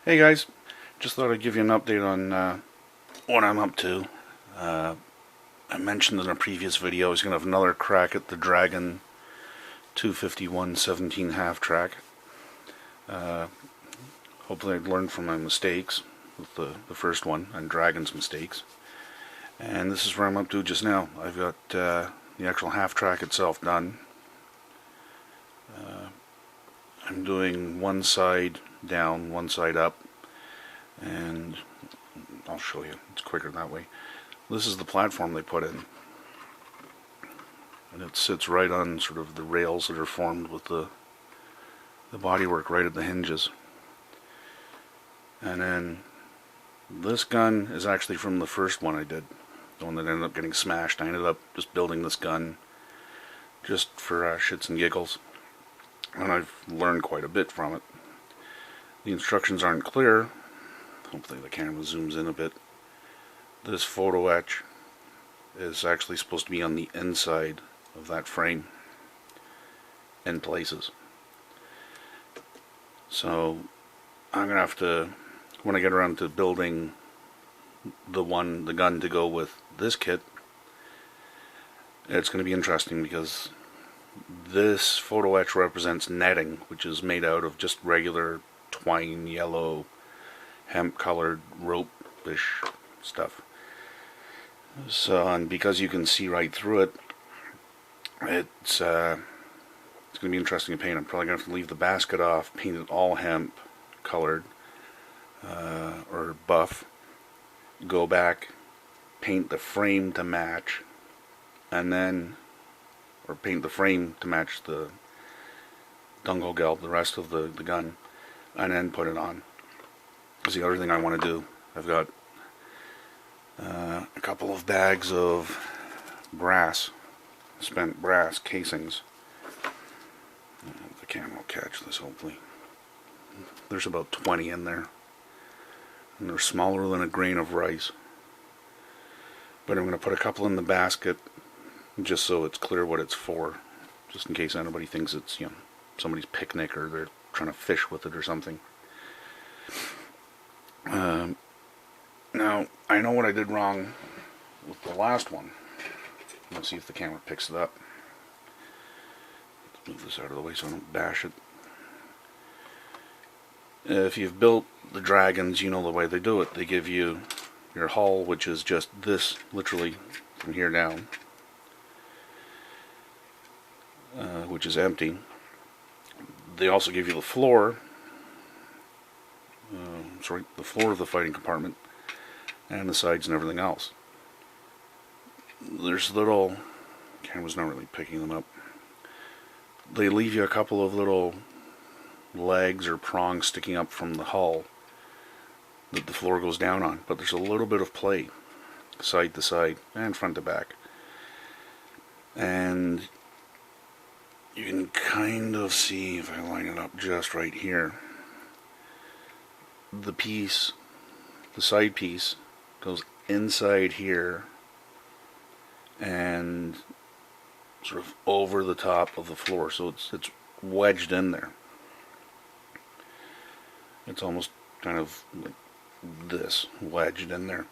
Hey guys, just thought I'd give you an update on what I'm up to. I mentioned in a previous video I was going to have another crack at the Dragon 251-17 half track. Hopefully I'd learned from my mistakes with the first one and Dragon's mistakes. And this is where I'm up to just now. I've got the actual half track itself done. I'm doing one side down, one side up, and I'll show you, it's quicker that way. This is the platform they put in, and it sits right on sort of the rails that are formed with the bodywork right at the hinges. And then this gun is actually from the first one I did, the one that ended up getting smashed. I ended up just building this gun just for shits and giggles, and I've learned quite a bit from it. The instructions aren't clear. Hopefully the camera zooms in a bit. This photo etch is actually supposed to be on the inside of that frame in places. So I'm going to have to, when I get around to building the gun to go with this kit, it's going to be interesting because this photo etch represents netting, which is made out of just regular twine, yellow, hemp colored rope-ish stuff. So, and because you can see right through it, it's going to be interesting to paint. I'm probably going to have to leave the basket off, paint it all hemp colored or buff, go back, paint the frame to match, and then or paint the frame to match the dungle gelb, the rest of the gun, and then put it on. Is the other thing I want to do. I've got a couple of bags of brass, spent brass casings. The camera will catch this hopefully. There's about 20 in there, and they're smaller than a grain of rice. But I'm going to put a couple in the basket just so it's clear what it's for, just in case anybody thinks it's, you know, somebody's picnic or they're trying to fish with it or something. Now, I know what I did wrong with the last one. Let's see if the camera picks it up. Let's move this out of the way so I don't bash it. If you've built the Dragons, you know the way they do it. They give you your hull, which is just this, literally, from here down, which is empty. They also give you the floor, the floor of the fighting compartment, and the sides and everything else. There's little, camera's not really picking them up, they leave you a couple of little legs or prongs sticking up from the hull that the floor goes down on, but there's a little bit of play side to side and front to back, and you can kind of see, if I line it up just right here, the piece, the side piece goes inside here and sort of over the top of the floor, so it's wedged in there. It's almost kind of like this, wedged in there.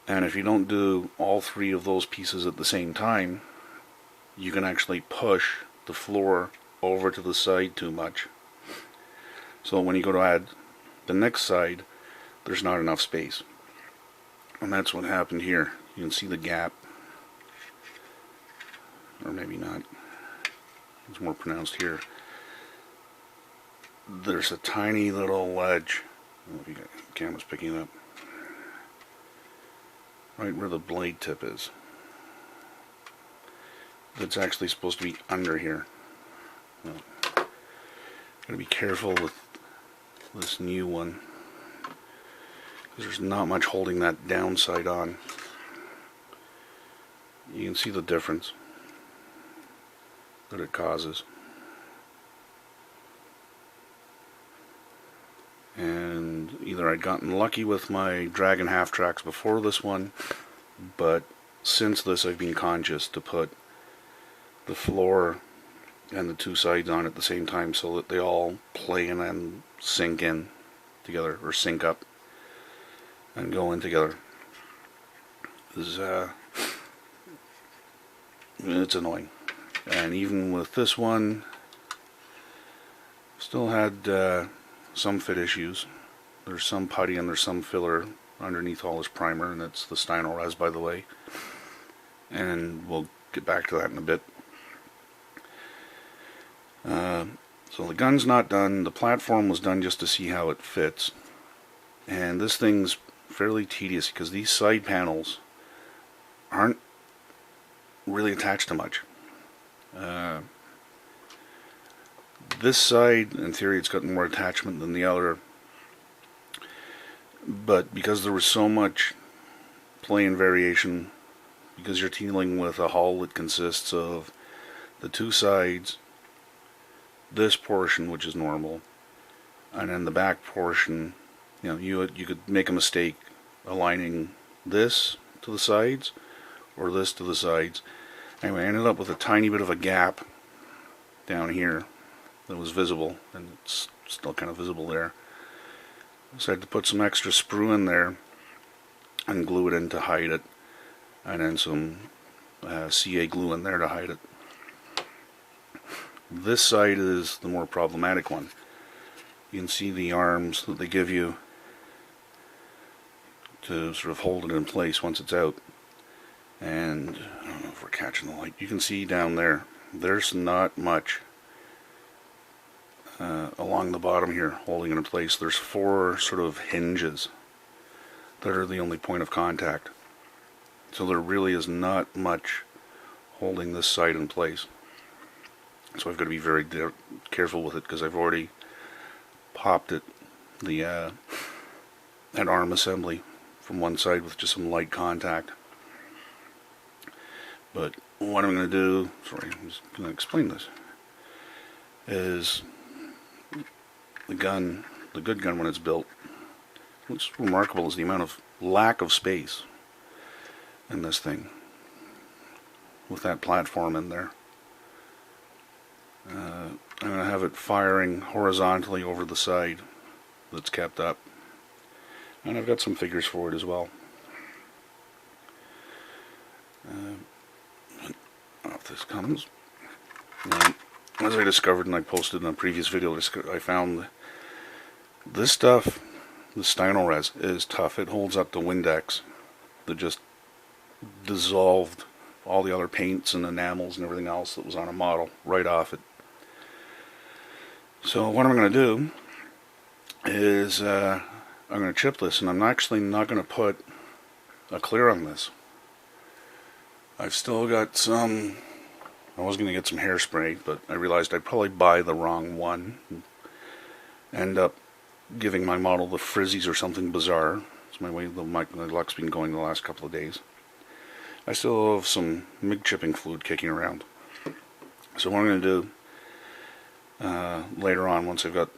And if you don't do all three of those pieces at the same time, you can actually push the floor over to the side too much. So when you go to add the next side, there's not enough space. And that's what happened here. You can see the gap. Or maybe not. It's more pronounced here. There's a tiny little ledge. I don't know if the camera's picking it up. Right where the blade tip is. That's actually supposed to be under here. Well, gotta be careful with this new one, because there's not much holding that downside on. You can see the difference that it causes. And either I'd gotten lucky with my Dragon half tracks before this one, but since this I've been conscious to put the floor and the two sides on at the same time so that they all play in and sink in. together or sync up and go in together. It's annoying. And even with this one, still had some fit issues. There's some putty and there's some filler underneath all this primer, and that's the Sd.Kfz, by the way. And we'll get back to that in a bit. So the gun's not done. The platform was done just to see how it fits. And this thing's fairly tedious because these side panels aren't really attached to much. This side, in theory, it's got more attachment than the other. But because there was so much play and variation, because you're dealing with a hull that consists of the two sides, this portion, which is normal, and then the back portion, you could make a mistake aligning this to the sides or this to the sides. Anyway, I ended up with a tiny bit of a gap down here that was visible, and it's still kind of visible there. So I had to put some extra sprue in there and glue it in to hide it, and then some CA glue in there to hide it. This side is the more problematic one. You can see the arms that they give you to sort of hold it in place once it's out. And I don't know if we're catching the light. You can see down there, there's not much along the bottom here holding it in place. There's 4 sort of hinges that are the only point of contact. So there really is not much holding this side in place. So I've got to be very careful with it because I've already popped it, that arm assembly from one side with just some light contact. But what I'm going to do, sorry, I'm just going to explain this, is the good gun when it's built, what's remarkable is the amount of lack of space in this thing with that platform in there. I'm going to have it firing horizontally over the side that's kept up, and I've got some figures for it as well. Off this comes. And as I discovered, and I posted in a previous video, I found this stuff, the Sd.Kfz, is tough. It holds up to Windex that just dissolved all the other paints and enamels and everything else that was on a model right off it. So what I'm going to do is I'm going to chip this, and I'm actually not going to put a clear on this. I've still got some, I was going to get some hairspray, but I realized I'd probably buy the wrong one and end up giving my model the frizzies or something bizarre. It's my way my luck's been going the last couple of days. I still have some MIG chipping fluid kicking around. So what I'm going to do later on, once I've got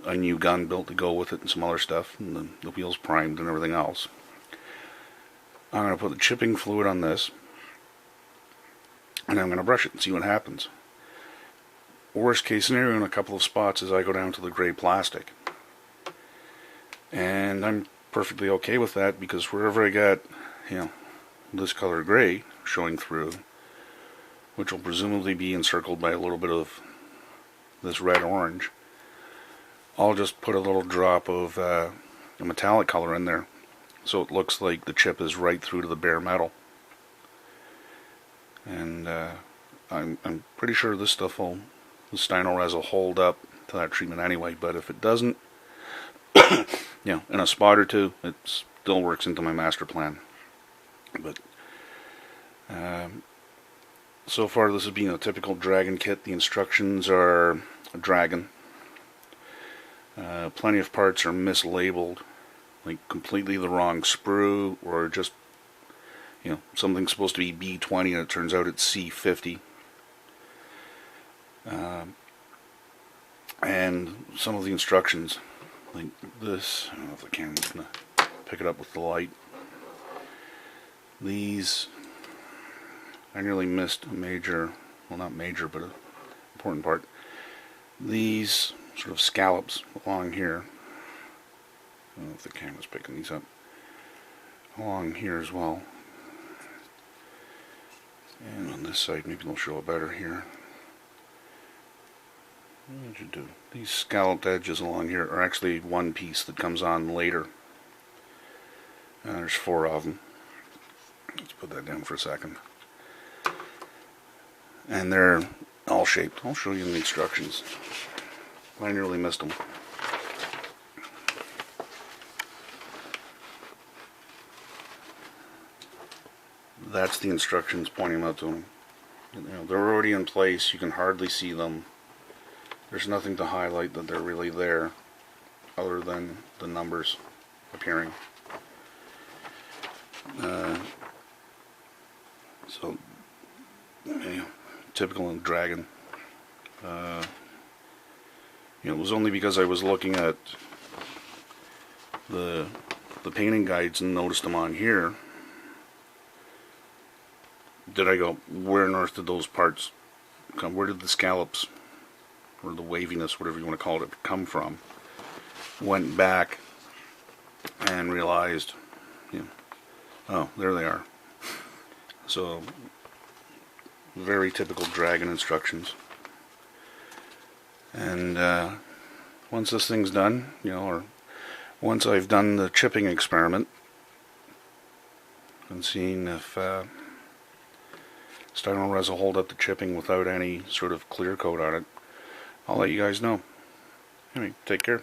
a new gun built to go with it and some other stuff, and the wheels primed and everything else, I'm going to put the chipping fluid on this, and I'm going to brush it and see what happens. Worst case scenario in a couple of spots is I go down to the gray plastic. And I'm perfectly okay with that, because wherever I got, this color gray showing through, which will presumably be encircled by a little bit of this red-orange, I'll just put a little drop of a metallic color in there, so it looks like the chip is right through to the bare metal. And I'm pretty sure this stuff the Sd.Kfz will hold up to that treatment anyway, but if it doesn't, in a spot or two, it still works into my master plan. But so far this has been a typical Dragon kit. The instructions are a Dragon. Plenty of parts are mislabeled, like completely the wrong sprue, or just something's supposed to be B20 and it turns out it's C50. And some of the instructions, like this, I don't know if the camera's going to pick it up with the light. These, I nearly missed a major, well, not major, but an important part. These sort of scallops along here don't know if the camera's picking these up. Along here as well. And on this side, maybe they'll show it better here. What did you do? These scalloped edges along here are actually one piece that comes on later. And there's 4 of them. Let's put that down for a second. And they're all shaped. I'll show you in the instructions. I nearly missed them. That's the instructions pointing out to them. You know, they're already in place. You can hardly see them. There's nothing to highlight that they're really there, other than the numbers appearing. So, anyway, typical in Dragon. It was only because I was looking at the painting guides and noticed them on here did I go, where on earth did those parts come? Where did the scallops or the waviness, whatever you want to call it, come from? Went back and realized, oh, there they are. So, very typical Dragon instructions. And once this thing's done, or once I've done the chipping experiment and seen if Styrone will hold up the chipping without any sort of clear coat on it, I'll let you guys know. Anyway, take care.